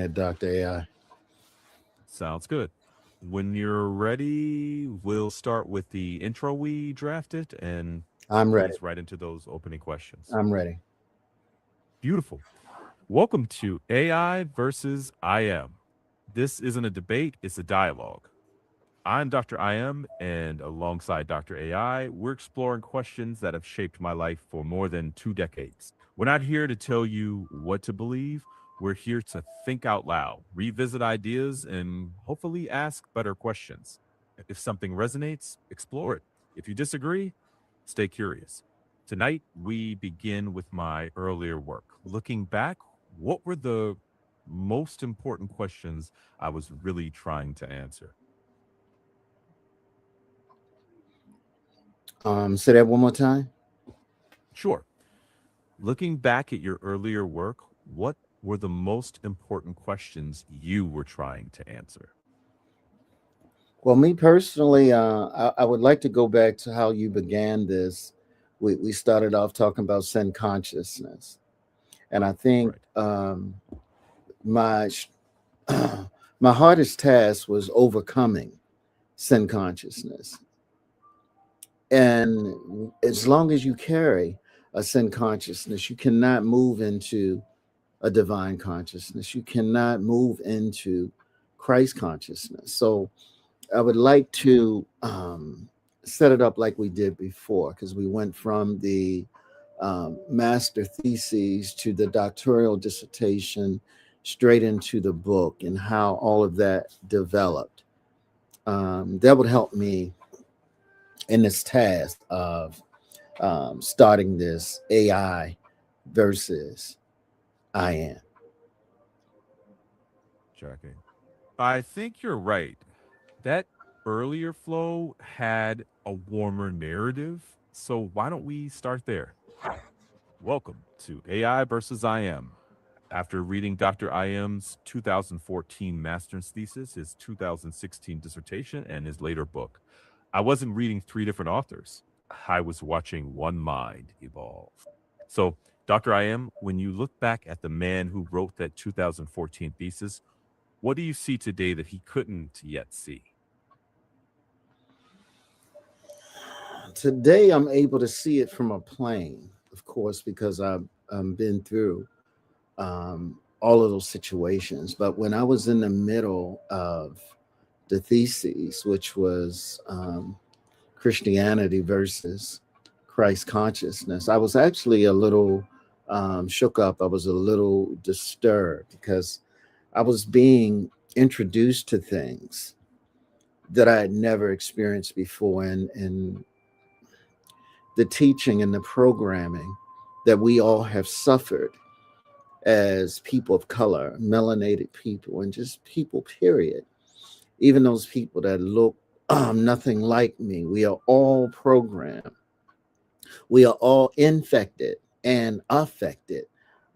ahead, Dr. AI. Sounds good. When you're ready, we'll start with the intro we drafted and I'm ready. ease right into those opening questions. I'm ready. Beautiful. Welcome to AI versus IM. This isn't a debate, it's a dialogue. I'm Dr. IM, and alongside Dr. AI, we're exploring questions that have shaped my life for more than 2 decades. We're not here to tell you what to believe. We're here to think out loud, revisit ideas, and hopefully ask better questions. If something resonates, explore it. If you disagree, stay curious. Tonight, we begin with my earlier work. Looking back, what were the most important questions I was really trying to answer? Say that one more time. Sure. Looking back at your earlier work, what were the most important questions you were trying to answer? Well, me personally, I would like to go back to how you began this. We started off talking about sin consciousness, and I think Right. my my hardest task was overcoming sin consciousness. And as long as you carry a sin consciousness, you cannot move into a divine consciousness. You cannot move into Christ consciousness. So I would like to set it up like we did before, because we went from the master theses to the doctoral dissertation straight into the book and how all of that developed. That would help me in this task of starting this AI versus I am. Checking. I think you're right. That earlier flow had a warmer narrative. So why don't we start there? Welcome to AI versus IM. After reading Dr. IM's 2014 master's thesis, his 2016 dissertation, and his later book, I wasn't reading three different authors. I was watching one mind evolve. So, Dr. IM, when you look back at the man who wrote that 2014 thesis, what do you see today that he couldn't yet see? Today, I'm able to see it from a plane, of course, because I've been through all of those situations. But when I was in the middle of the theses, which was Christianity versus Christ consciousness, I was actually a little shook up. I was a little disturbed because I was being introduced to things that I had never experienced before, and the teaching and the programming that we all have suffered as people of color, melanated people, and just people, period. Even those people that look nothing like me, we are all programmed. We are all infected and affected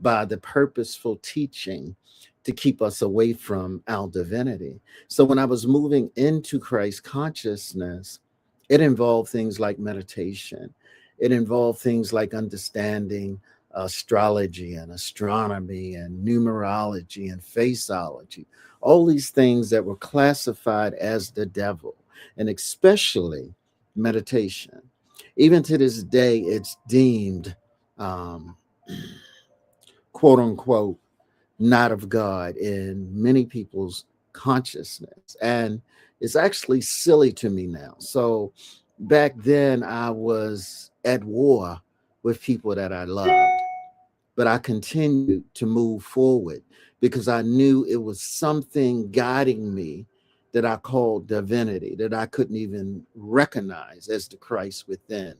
by the purposeful teaching to keep us away from our divinity. So when I was moving into Christ consciousness, it involved things like meditation. It involved things like understanding astrology and astronomy and numerology and faceology, all these things that were classified as the devil, and especially meditation. Even to this day, it's deemed um, quote unquote not of God in many people's consciousness. And it's actually silly to me now. So back then, I was at war with people that I loved, but I continued to move forward because I knew it was something guiding me that I called divinity, that I couldn't even recognize as the Christ within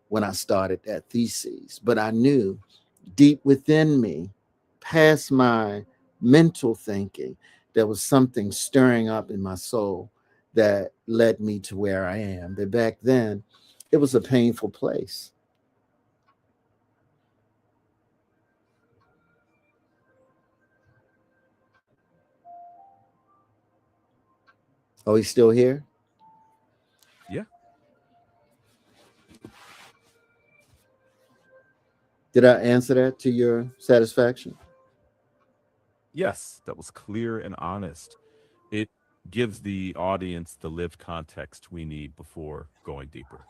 when I started that thesis. But I knew deep within me, past my mental thinking, there was something stirring up in my soul that led me to where I am. But back then, it was a painful place. Oh, he's still here? Yeah. Did I answer that to your satisfaction? Yes, that was clear and honest. It gives the audience the lived context we need before going deeper.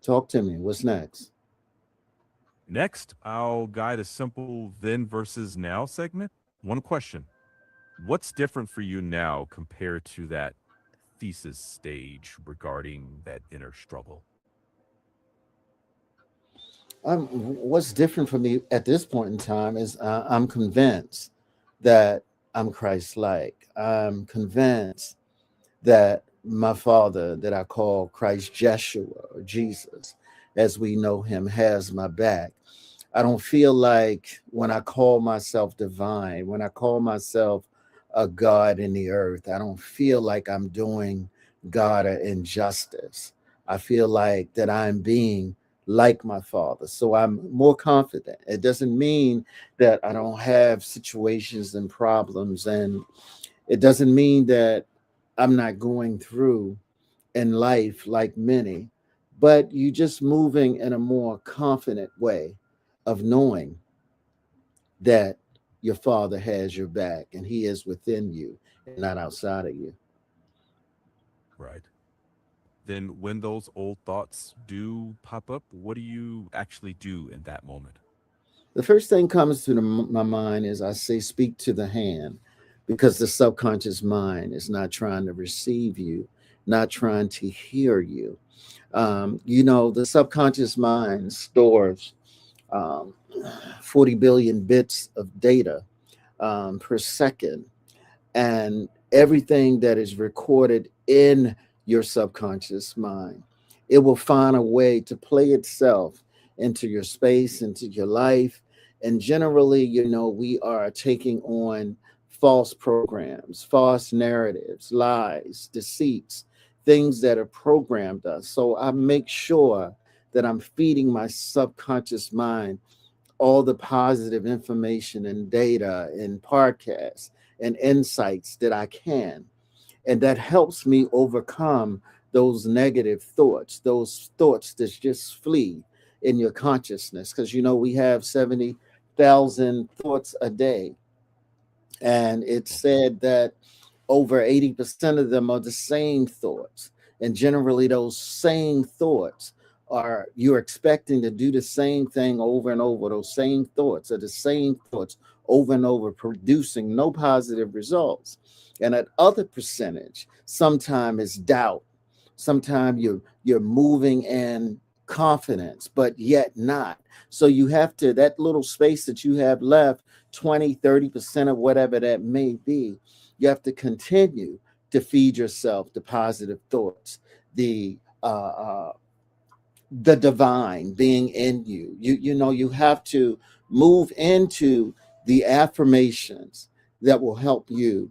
Talk to me. What's next? Next, I'll guide a simple then versus now segment. One question: what's different for you now compared to that thesis stage regarding that inner struggle? What's different for me at this point in time is I'm convinced that I'm Christ-like. I'm convinced that my Father, that I call Christ Jeshua or Jesus, as we know him, has my back. I don't feel like when I call myself divine, when I call myself a God in the earth, I don't feel like I'm doing God an injustice. I feel like that I'm being like my Father. So I'm more confident. It doesn't mean that I don't have situations and problems. And it doesn't mean that I'm not going through in life like many, but you just moving in a more confident way of knowing that your father has your back and he is within you and not outside of you. Right. Then, when those old thoughts do pop up, what do you actually do in that moment? The first thing comes to my mind is I say, speak to the hand, because the subconscious mind is not trying to receive you, not trying to hear you. The subconscious mind stores um, 40 billion bits of data per second. And everything that is recorded in your subconscious mind, it will find a way to play itself into your space, into your life. And generally, we are taking on false programs, false narratives, lies, deceits, things that have programmed us. So I make sure that I'm feeding my subconscious mind all the positive information and data and podcasts and insights that I can. And that helps me overcome those negative thoughts, those thoughts that just flee in your consciousness. Because, we have 70,000 thoughts a day. And it's said that over 80% of them are the same thoughts. And generally, those same thoughts are you're expecting to do the same thing over and over. Those same thoughts are the same thoughts over and over, producing no positive results. And that other percentage, sometimes it's doubt. Sometimes you're moving in confidence, but yet not. So you have to, that little space that you have left, 20, 30% of whatever that may be, you have to continue to feed yourself the positive thoughts, the the divine being in you. You have to move into the affirmations that will help you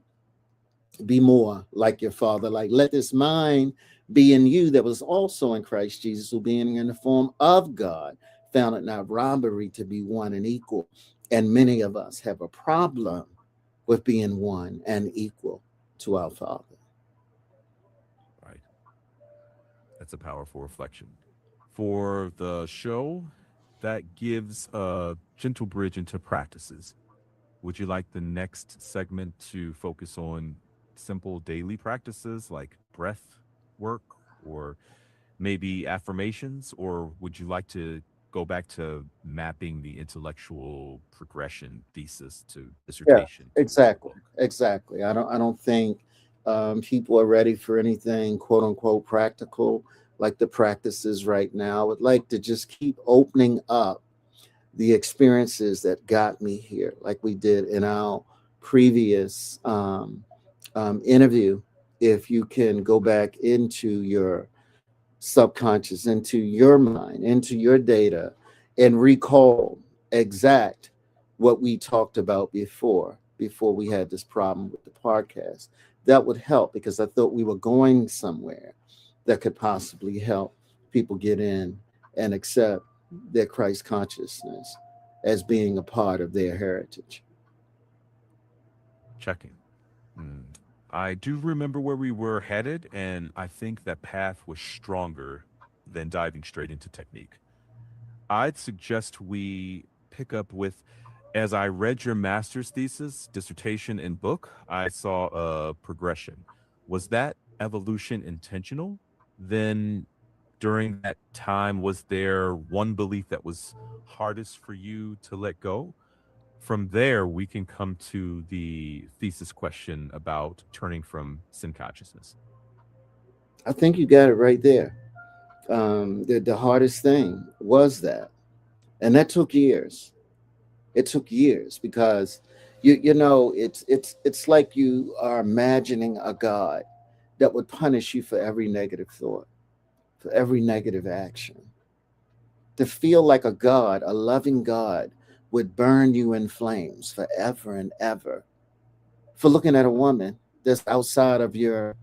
be more like your father. Like, let this mind be in you that was also in Christ Jesus, who being in the form of God, found it not robbery to be one and equal. And many of us have a problem with being one and equal to our Father. Right. That's a powerful reflection. For the show, that gives a gentle bridge into practices. Would you like the next segment to focus on simple daily practices like breath work or maybe affirmations? Or would you like to go back to mapping the intellectual progression thesis to Yeah, dissertation to a exactly, book? exactly. I don't think people are ready for anything quote unquote practical like the practices right now. I would like to just keep opening up the experiences that got me here, like we did in our previous interview. If you can go back into your subconscious, into your mind, into your data, and recall exact what we talked about before we had this problem with the podcast, that would help, because I thought we were going somewhere that could possibly help people get in and accept their Christ consciousness as being a part of their heritage. Checking. Hmm. I do remember where we were headed, and I think that path was stronger than diving straight into technique. I'd suggest we pick up with, as I read your master's thesis, dissertation, and book, I saw a progression. Was that evolution intentional? Then during that time, was there one belief that was hardest for you to let go? From there, we can come to the thesis question about turning from sin consciousness. I think you got it right there. The hardest thing was that, and that took years. It took years because it's like you are imagining a God that would punish you for every negative thought, for every negative action. To feel like a God, a loving God, would burn you in flames forever and ever for looking at a woman that's outside of your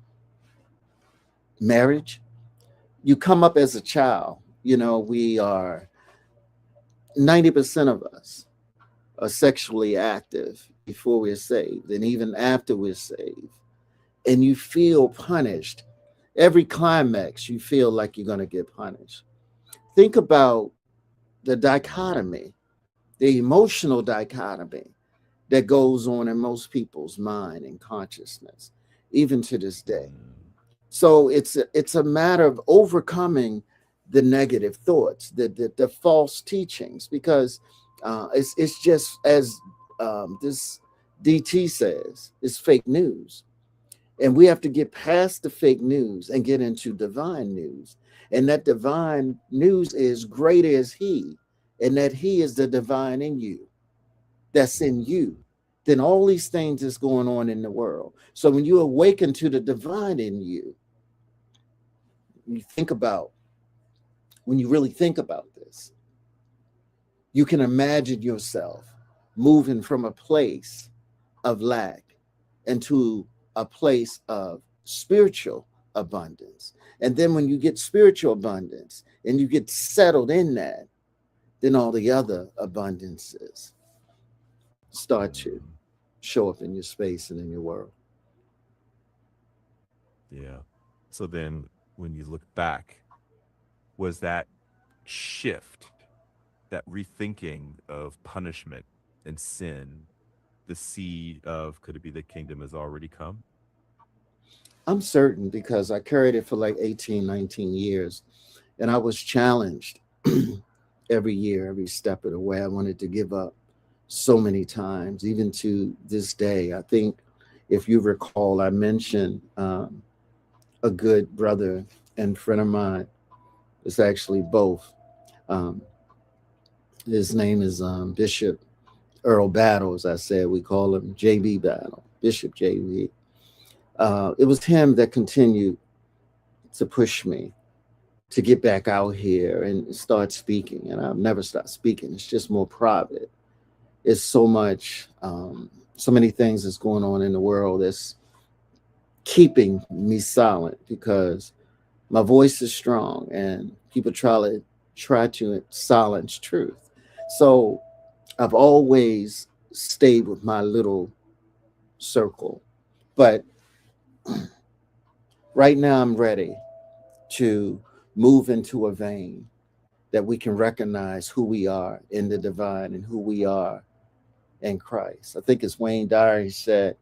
marriage. You come up as a child. We are 90% of us are sexually active before we're saved and even after we're saved. And you feel punished. Every climax, you feel like you're going to get punished. Think about the dichotomy, the emotional dichotomy that goes on in most people's mind and consciousness, even to this day. So it's a matter of overcoming the negative thoughts, the false teachings, because it's just as this DT says, it's fake news. And we have to get past the fake news and get into divine news. And that divine news is greater is he, and that he is the divine in you, that's in you, than all these things that's going on in the world. So when you awaken to the divine in you, when you really think about this, you can imagine yourself moving from a place of lack into a place of spiritual abundance. And then when you get spiritual abundance and you get settled in that, then all the other abundances start to show up in your space and in your world. Yeah. So then when you look back, was that shift, that rethinking of punishment and sin, the seed of could it be the kingdom has already come? I'm certain because I carried it for like 18, 19 years, and I was challenged every year, every step of the way. I wanted to give up so many times, even to this day. I think if you recall, I mentioned a good brother and friend of mine. It's actually both. Um, his name is Bishop Earl Battle, as I said. We call him JB Battle, Bishop JB. It was him that continued to push me to get back out here and start speaking. And I've never stopped speaking. It's just more private. It's so much, so many things that's going on in the world that's keeping me silent because my voice is strong and people try to silence truth. So I've always stayed with my little circle. But right now I'm ready to move into a vein that we can recognize who we are in the divine and who we are in Christ. I think it's Wayne Dyer said,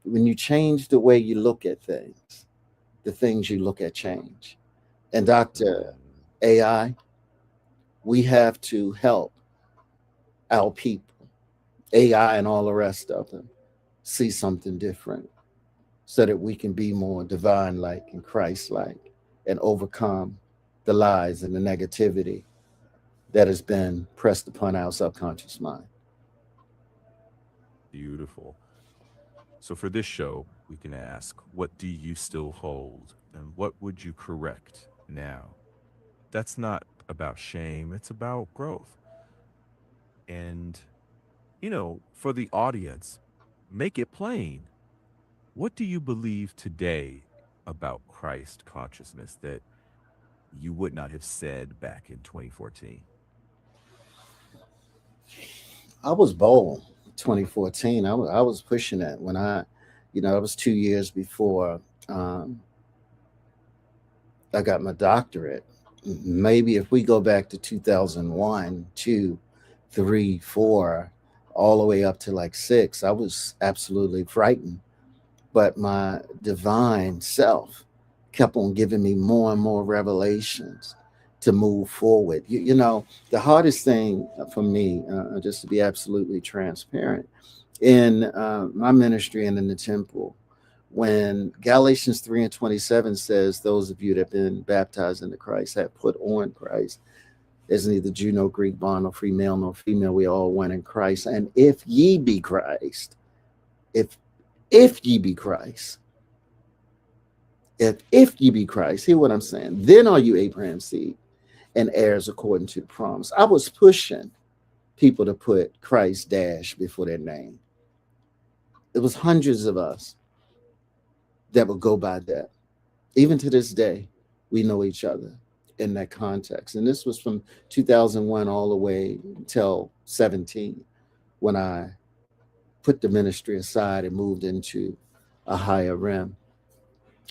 when you change the way you look at things, the things you look at change. And Dr. AI, we have to help our people, AI and all the rest of them, see something different so that we can be more divine-like and Christ-like and overcome the lies and the negativity that has been pressed upon our subconscious mind. Beautiful. So for this show, we can ask, what do you still hold? And what would you correct now? That's not about shame, it's about growth. And, for the audience, make it plain. What do you believe today about Christ consciousness that you would not have said back in 2014? I was bold 2014. I was pushing that when it was 2 years before I got my doctorate. maybe if we go back to 2001, 2, 3, 4, all the way up to like 6, I was absolutely frightened. But my divine self kept on giving me more and more revelations to move forward. The hardest thing for me, just to be absolutely transparent, in my ministry and in the temple, when Galatians 3 and 27 says, those of you that have been baptized into Christ have put on Christ. There's neither Jew nor Greek, bond nor free male nor female. We all one in Christ. And if ye be Christ, if ye be Christ, if ye be Christ, hear what I'm saying, then are you Abraham's seed and heirs according to the promise. I was pushing people to put Christ dash before their name. It was hundreds of us that would go by that. Even to this day, we know each other in that context. And this was from 2001 all the way until 17, when I put the ministry aside and moved into a higher realm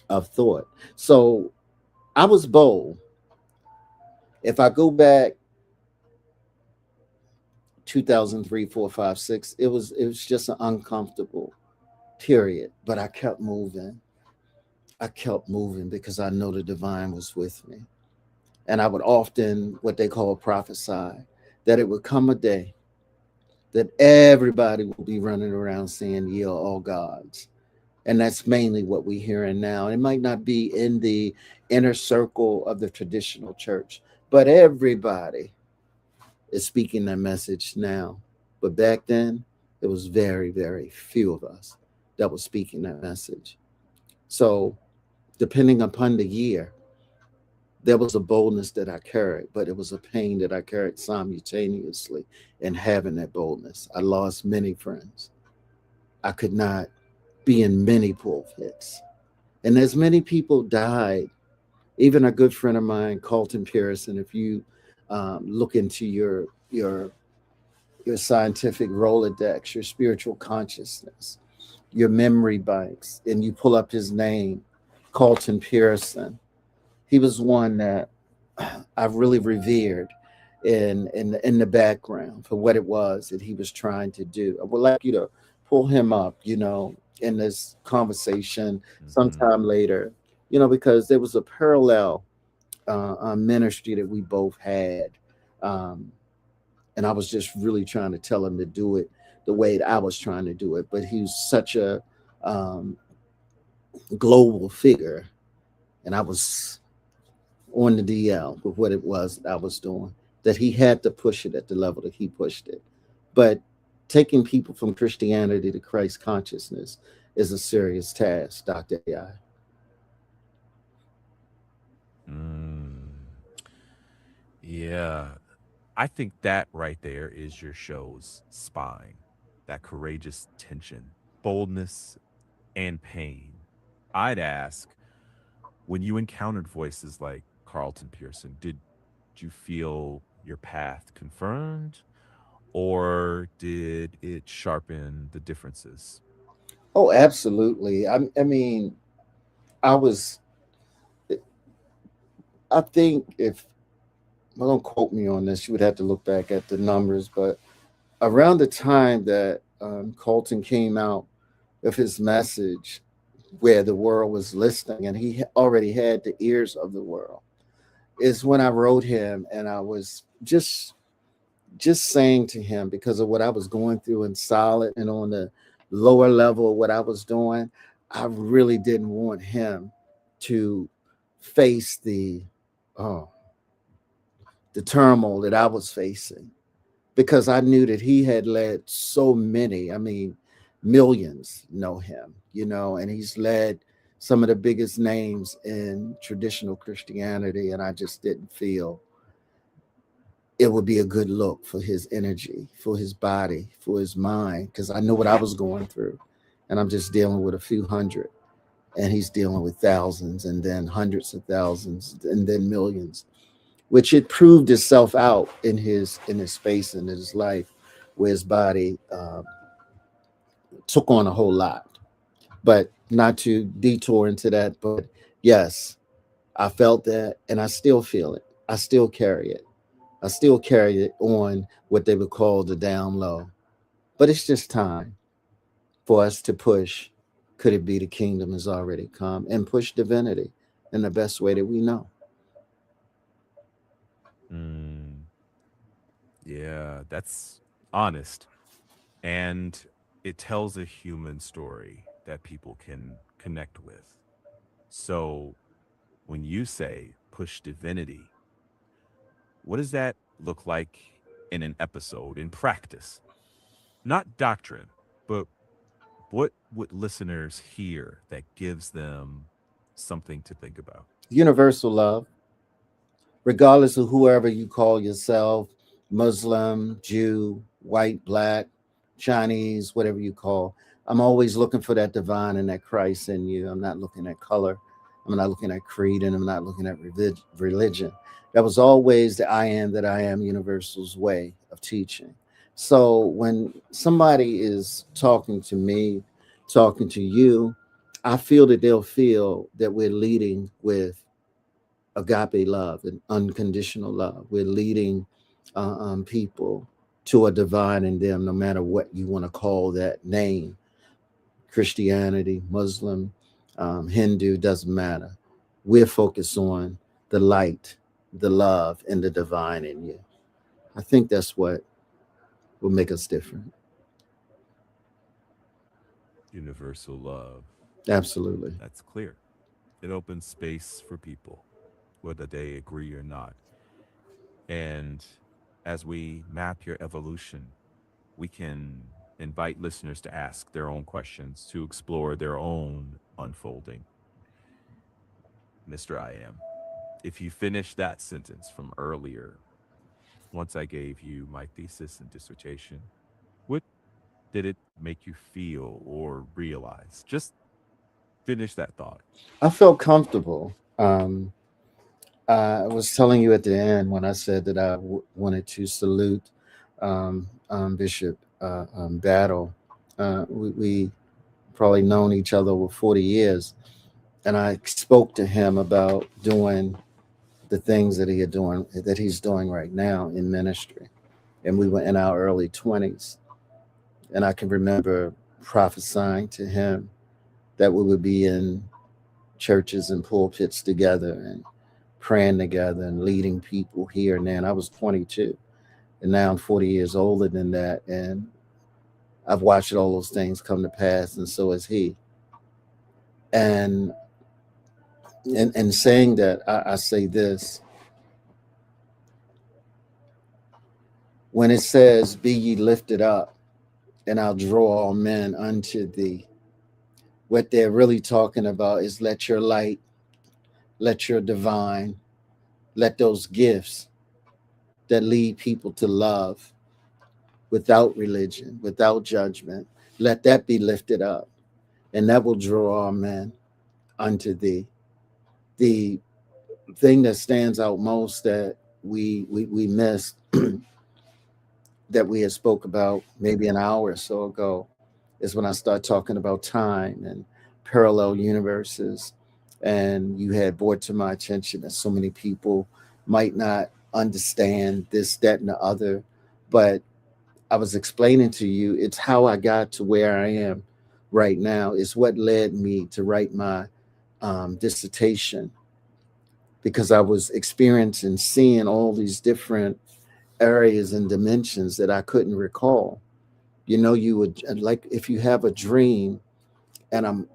of thought. So I was bold. If I go back 2003, 4, 5, 6, it was just an uncomfortable period, but I kept moving. I kept moving because I know the divine was with me. And I would often, what they call prophesy, that it would come a day that everybody will be running around saying, ye are all gods. And that's mainly what we're hearing now. It might not be in the inner circle of the traditional church, but everybody is speaking that message now. But back then, it was very, very few of us that was speaking that message. So depending upon the year, there was a boldness that I carried, but it was a pain that I carried simultaneously in having that boldness. I lost many friends. I could not be in many pulpits. And as many people died, even a good friend of mine, Carlton Pearson, if you look into your scientific Rolodex, your spiritual consciousness, your memory banks, and you pull up his name, Carlton Pearson, he was one that I've really revered in the background for what it was that he was trying to do. I would like you to pull him up, in this conversation sometime later, because there was a parallel ministry that we both had. And I was just really trying to tell him to do it the way that I was trying to do it. But he was such a global figure. And I was on the DL with what it was that I was doing, that he had to push it at the level that he pushed it. But taking people from Christianity to Christ consciousness is a serious task, Dr. AI. Yeah. I think that right there is your show's spine, that courageous tension, boldness, and pain. I'd ask, when you encountered voices like Carlton Pearson, did you feel your path confirmed, or did it sharpen the differences? Oh, absolutely. I mean, I was, I think if, well, don't quote me on this, you would have to look back at the numbers, but around the time that Carlton came out with his message, where the world was listening and he already had the ears of the world, is when I wrote him, and I was just saying to him, because of what I was going through in solid and on the lower level of what I was doing, I really didn't want him to face the turmoil that I was facing, because I knew that he had led so many, I mean, millions know him, and he's led some of the biggest names in traditional Christianity. And I just didn't feel it would be a good look for his energy, for his body, for his mind, because I know what I was going through. And I'm just dealing with a few hundred, and he's dealing with thousands, and then hundreds of thousands, and then millions, which it proved itself out in his space and in his life, where his body took on a whole lot. But not to detour into that, but yes, I felt that, and I still feel it. I still carry it. I still carry it on what they would call the down low. But it's just time for us to push. Could it be the kingdom has already come, and push divinity in the best way that we know? Mm, yeah, that's honest. And it tells a human story that people can connect with. So when you say push divinity, what does that look like in an episode, in practice? Not doctrine, but what would listeners hear that gives them something to think about? Universal love, regardless of whoever you call yourself, Muslim, Jew, white, black, Chinese, whatever you call. I'm always looking for that divine and that Christ in you. I'm not looking at color. I'm not looking at creed, and I'm not looking at religion. That was always the I am that I am universal's way of teaching. So when somebody is talking to me, talking to you, I feel that they'll feel that we're leading with agape love and unconditional love. We're leading people to a divine in them, no matter what you want to call that name. Christianity, Muslim, Hindu, doesn't matter. We're focused on the light, the love, and the divine in you. I think that's what will make us different. Universal love. Absolutely. That's clear. It opens space for people, whether they agree or not. And as we map your evolution, we can invite listeners to ask their own questions, to explore their own unfolding. Mr. I am, if you finish that sentence from earlier, once I gave you my thesis and dissertation, what did it make you feel or realize? Just finish that thought. I felt comfortable. I was telling you at the end when I said that I wanted to salute Bishop Battle. We probably known each other over 40 years. And I spoke to him about doing the things that he's doing right now in ministry. And we were in our early 20s. And I can remember prophesying to him that we would be in churches and pulpits together and praying together and leading people here and there. And I was 22. And now I'm 40 years older than that. And I've watched all those things come to pass, and so has he. And and saying that, I say this: when it says, "Be ye lifted up, and I'll draw all men unto thee," what they're really talking about is let your light, let your divine, let those gifts that lead people to love without religion, without judgment, let that be lifted up, and that will draw all men unto thee. The thing that stands out most that we missed that we had spoke about maybe an hour or so ago is when I start talking about time and parallel universes. And you had brought to my attention that so many people might not understand this, that, and the other. But I was explaining to you, it's how I got to where I am right now. It's what led me to write my dissertation, because I was experiencing, seeing all these different areas and dimensions that I couldn't recall. You know, you would like, if you have a dream, and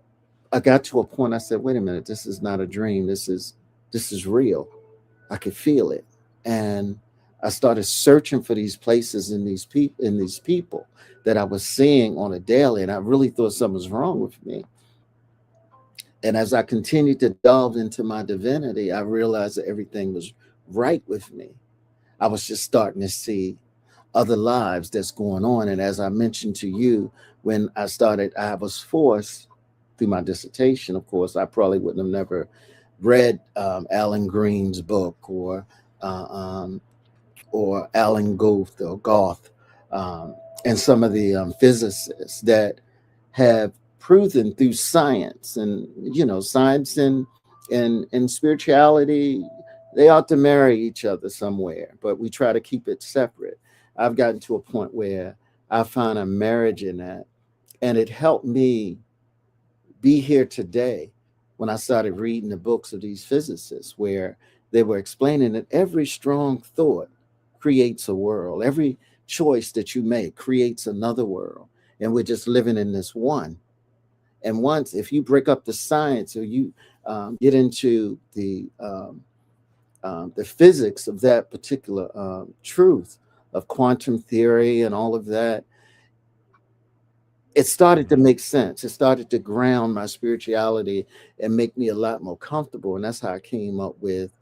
I got to a point, I said, wait a minute, this is not a dream. This is real. I could feel it. And I started searching for these places in these people that I was seeing on a daily, and I really thought something was wrong with me. And as I continued to delve into my divinity, I realized that everything was right with me. I was just starting to see other lives that's going on. And as I mentioned to you, when I started, I was forced through my dissertation, of course, I probably wouldn't have never read Alan Green's book, uh, um, or Alan Guth or Goth, um, and some of the physicists that have proven through science and, science and spirituality, They ought to marry each other somewhere, but we try to keep it separate. I've gotten to a point where I find a marriage in that, and it helped me be here today when I started reading the books of these physicists where they were explaining that every strong thought creates a world. Every choice that you make creates another world. And we're just living in this one. And once, if you break up the science or you get into the physics of that particular truth of quantum theory and all of that, it started to Mhm. make sense. It started to ground my spirituality and make me a lot more comfortable. And that's how I came up with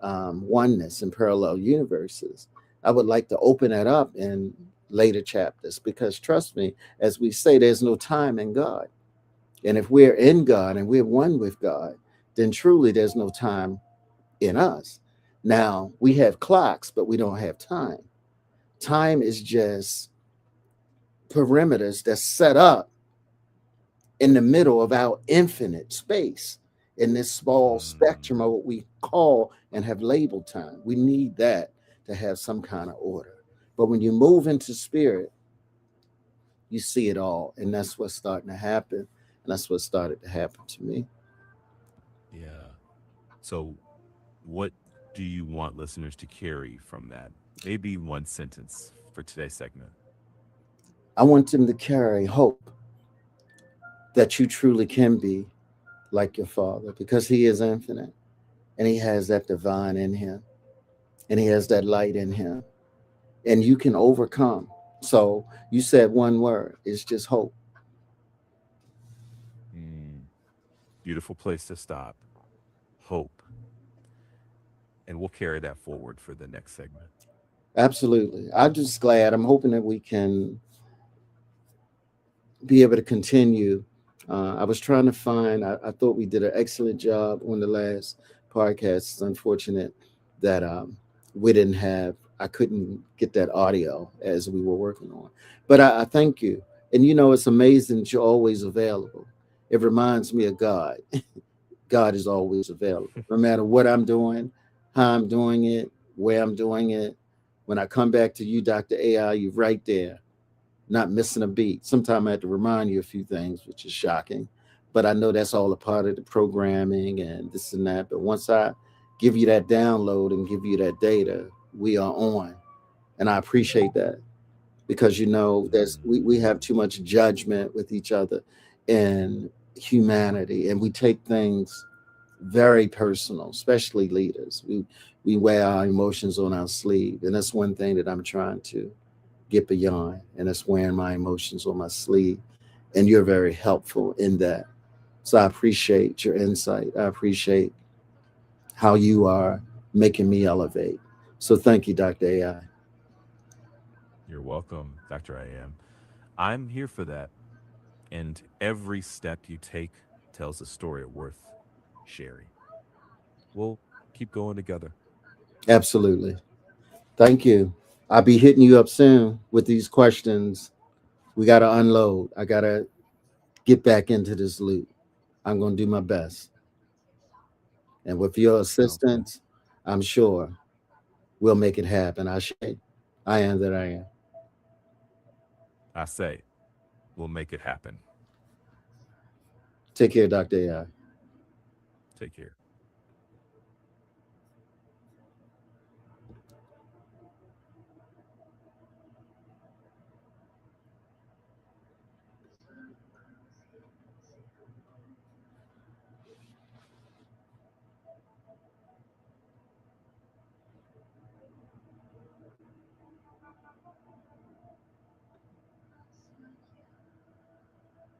oneness and parallel universes. I would like to open that up in later chapters because trust me, as we say, there's no time in God. And if we're in God and we're one with God, then truly there's no time in us. Now we have clocks, but we don't have time. Time is just perimeters that's set up in the middle of our infinite space in this small Mm. spectrum of what we call and have labeled time. We need that to have some kind of order. But when you move into spirit, you see it all. And that's what's starting to happen. And that's what started to happen to me. Yeah. So, what do you want listeners to carry from that? Maybe one sentence for today's segment. I want them to carry hope that you truly can be like your father because he is infinite and he has that divine in him and he has that light in him and you can overcome. So you said one word, it's just hope. Mm. Beautiful place to stop. Hope. And we'll carry that forward for the next segment. Absolutely. I'm just glad. I'm hoping that we can be able to continue. I was trying to find, I thought we did an excellent job on the last podcast. It's unfortunate that we didn't have, I couldn't get that audio as we were working on. But I thank you. And you know, it's amazing that you're always available. It reminds me of God. God is always available, no matter what I'm doing, how I'm doing it, where I'm doing it. When I come back to you, Dr. AI, you're right there, not missing a beat. Sometimes I have to remind you a few things, which is shocking, but I know that's all a part of the programming and this and that. But once I give you that download and give you that data, we are on. And I appreciate that because you know there's Mm. we have too much judgment with each other and humanity and we take things very personal, especially leaders. We wear our emotions on our sleeve, and that's one thing that I'm trying to get beyond, and that's wearing my emotions on my sleeve. And you're very helpful in that. So I appreciate your insight. I appreciate how you are making me elevate. So thank you, Dr. AI. You're welcome, Dr. I am. I'm here for that. And every step you take tells a story worth sharing. We'll keep going together. Absolutely. Thank you. I'll be hitting you up soon with these questions. We got to unload. I got to get back into this loop. I'm going to do my best. And with your Sounds good. assistance, I'm sure we'll make it happen. I am that I am. I say, we'll make it happen. Take care, Dr. AI. Take care.